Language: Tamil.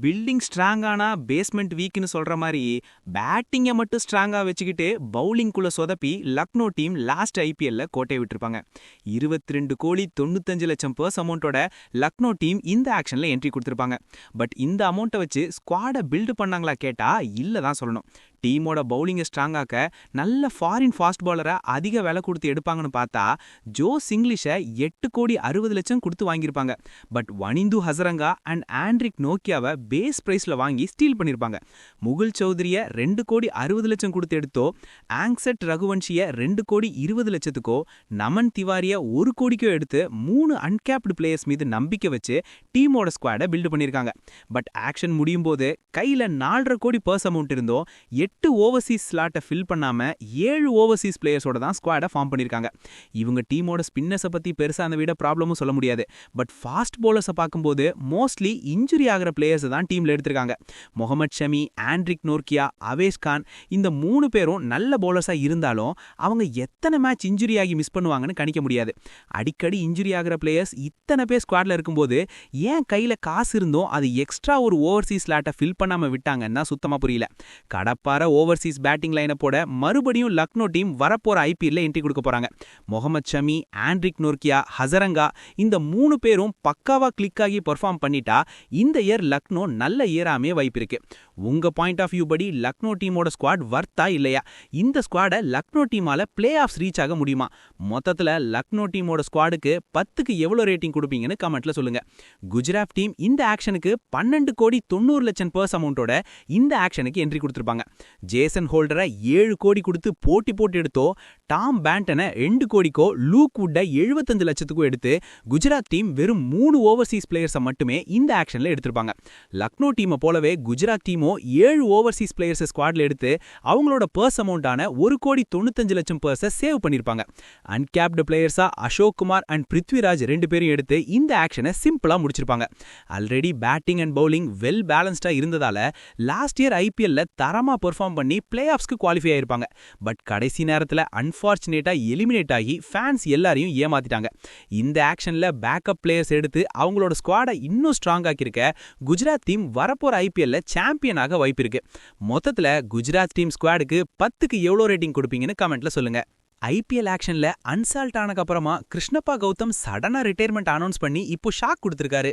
பில்டிங் ஸ்ட்ராங்கானா பேஸ்மெண்ட் வீக்னு சொல்ற மாதிரி பேட்டிங்கை மட்டும் ஸ்ட்ராங்கா வச்சுக்கிட்டு பவுலிங்குள்ள சொதப்பி லக்னோ டீம் லாஸ்ட் ஐபிஎல்ல கோட்டை விட்டுருப்பாங்க. 22 கோடி 95 லட்சம் பர்ஸ் அமௌண்ட்டோட லக்னோ டீம் இந்த ஆக்ஷன்ல என்ட்ரி கொடுத்துருப்பாங்க. பட் இந்த அமௌண்ட்டை வச்சு ஸ்குவாடை பில்டு பண்ணாங்களா கேட்டா இல்ல தான் சொல்லணும். டீமோட பவுலிங்கை ஸ்ட்ராங்காக்க நல்ல ஃபாரின் ஃபாஸ்ட் பாலரை அதிக விலை கொடுத்து எடுப்பாங்கன்னு பார்த்தா ஜோஸ் இங்கிலீஷை 8 கோடி 60 லட்சம் கொடுத்து வாங்கியிருப்பாங்க. பட் வனிந்து ஹசரங்கா அண்ட் ஆண்ட்ரிக் நோக்கியாவை பேஸ் பிரைஸ்ல வாங்கி ஸ்டீல் பண்ணிருப்பாங்க. முகுல் சௌத்ரியை 2 கோடி 60 லட்சம் கொடுத்து எடுத்தோ, ஆங்செட் ரகுவன்ஷியை 2 கோடி 20 லட்சத்துக்கோ, நமன் திவாரியை 1 கோடிக்கோ எடுத்து 3 அன்கேப்டு பிளேயர்ஸ் மீது நம்பிக்கை வச்சு டீமோட ஸ்குவாடை பில்டு பண்ணியிருக்காங்க. பட் ஆக்ஷன் முடியும் போது கையில 4.5 கோடி பர்ஸ் அமௌண்ட் இருந்தோ 8 ஓவர்சீஸ் ஸ்லாட்டை ஃபில் பண்ணாம 7 ஓவர்சீஸ் பிளேயர்ஸோட தான் ஸ்குவாடை ஃபார்ம் பண்ணிருக்காங்க. இவங்க டீமோட ஸ்பின்னர்ஸை பத்தி பெருசா அந்த விட ப்ராப்ளமும் சொல்ல முடியாது. பட் ஃபாஸ்ட் பவுலர்ஸை பார்க்கும்போது மோஸ்ட்லி இன்ஜுரி ஆகிற பிளேயர்ஸ் தான் டீம்ல எடுத்திருக்காங்க. முகமது ஷமி, ஆண்ட்ரிக் நோர்க்கியா, அவேஷ் கான் இந்த 3 பேரும் நல்ல பவுலர்ஸா இருந்தாலும் அவங்க எத்தனை மேட்ச் இன்ஜுரி ஆகி மிஸ் பண்ணுவாங்கன்னு கணிக்க முடியாது. அடிக்கடி இன்ஜுரி ஆகிற பிளேயர்ஸ் இத்தனை பேர் ஸ்குவாட்ல இருக்கும்போது ஏன் கையில காசு இருந்தோம் அது எக்ஸ்ட்ரா ஒரு ஓவர்சீஸ் ஸ்லாட்டை ஃபில் பண்ணாம விட்டாங்கன்னா சுத்தமா புரியல. கடப்பார ஓவர்சீஸ் பேட்டிங் லைனப்போட மறுபடியும் லக்னோ டீம் வரப்போற ஐபிஎல்ல என்ட்ரி கொடுக்க போறாங்க. முகமது ஷமி, ஆண்ட்ரிக் நோர்க்கியா, ஹசரங்கா இந்த 3 பேரும் பக்காவா கிளிக் ஆகி பெர்ஃபார்ம் பண்ணிட்டா இந்த இயர் லக்னோ நல்ல இயராமே வாய்ப்பு இருக்கு. உங்க பாயிண்ட் ஆஃப் வியூ படி லக்னோ டீமோட ஸ்குவாட் வர்த்தா இல்லையா? இந்த ஸ்குவாடை லக்னோ டீமால பிளே ஆஃப்ஸ் ரீச் ஆக முடியுமா? மொத்தத்துல லக்னோ டீமோட ஸ்குவாடுக்கு 10க்கு எவ்வளவு ரேட்டிங் கொடுப்பீங்கன்னு கமெண்ட்ல சொல்லுங்க. குஜராத் டீம் இந்த ஆக்ஷனுக்கு 12 கோடி 90 லட்சம் பர்ஸ் அமௌண்ட்டோட இந்த ஆக்ஷனுக்கு என்ட்ரி கொடுத்திருப்பாங்க. ஜேசன் ஹோல்டரை 7 கோடி கொடுத்து போட்டு எடுத்தோ, டாம் பேண்டனை 2 கோடிக்கோ, லூக் வுட்டை 75 லட்சத்துக்கோ எடுத்து குஜராத் டீம் வெறும் 3 ஓவர்சீஸ் பிளேயர்ஸை மட்டுமே இந்த ஆக்ஷன்ல எடுத்திருப்பாங்க. லக்னோ டீமை போலவே குஜராத் டீமோ 7 ஓவர்சீஸ் பிளேயர்ஸ் ஸ்குவாட்ல எடுத்து அவங்களோட பர்ஸ் அமௌண்டான 1 கோடி 95 லட்சம் பர்ஸை சேவ் பண்ணிருப்பாங்க. அன்கேப்டு பிளேயர்ஸா அசோக் குமார் அண்ட் பிருத்விராஜ் 2 பேரும் எடுத்து இந்த ஆக்ஷனை சிம்பிளா முடிச்சிருப்பாங்க. Already batting and bowling well பேலன்ஸ்டா இருந்ததால லாஸ்ட் இயர் ஐபிஎல்ல தரமா பெர்ஃபார்ம் பண்ணி பிளே ஆஃப்ஸ்க்கு குவாலிஃபை ஆயிருப்பாங்க. பட் கடைசி நேரத்துல அன்பார்ச்சுனேட்டா எலிமினேட் ஆகி ஃபேன்ஸ் எல்லாரையும் ஏமாத்திட்டாங்க. இந்த ஆக்ஷன்ல பேக்கப் பிளேயர்ஸ் எடுத்து அவங்களோட ஸ்குவாடை இன்னும் ஸ்ட்ராங் ஆக்கியிருக்க குஜராத் டீம் வரப்போற ஐபிஎல்ல சாம்பியன் ஆக வாய்ப்பு இருக்கு. மொத்தத்துல குஜராத் டீம் ஸ்குவாடுக்கு 10க்கு எவ்வளோ ரேட்டிங் கொடுப்பீங்கன்னு கமெண்ட்ல சொல்லுங்க. ஐபிஎல் ஆக்ஷன்ல அன்சால்ட் ஆனக்கு அப்புறமா கிருஷ்ணப்பா கௌதம் சடனா ரிட்டையர்மெண்ட் அனௌன்ஸ் பண்ணி இப்போ ஷாக் கொடுத்திருக்காரு.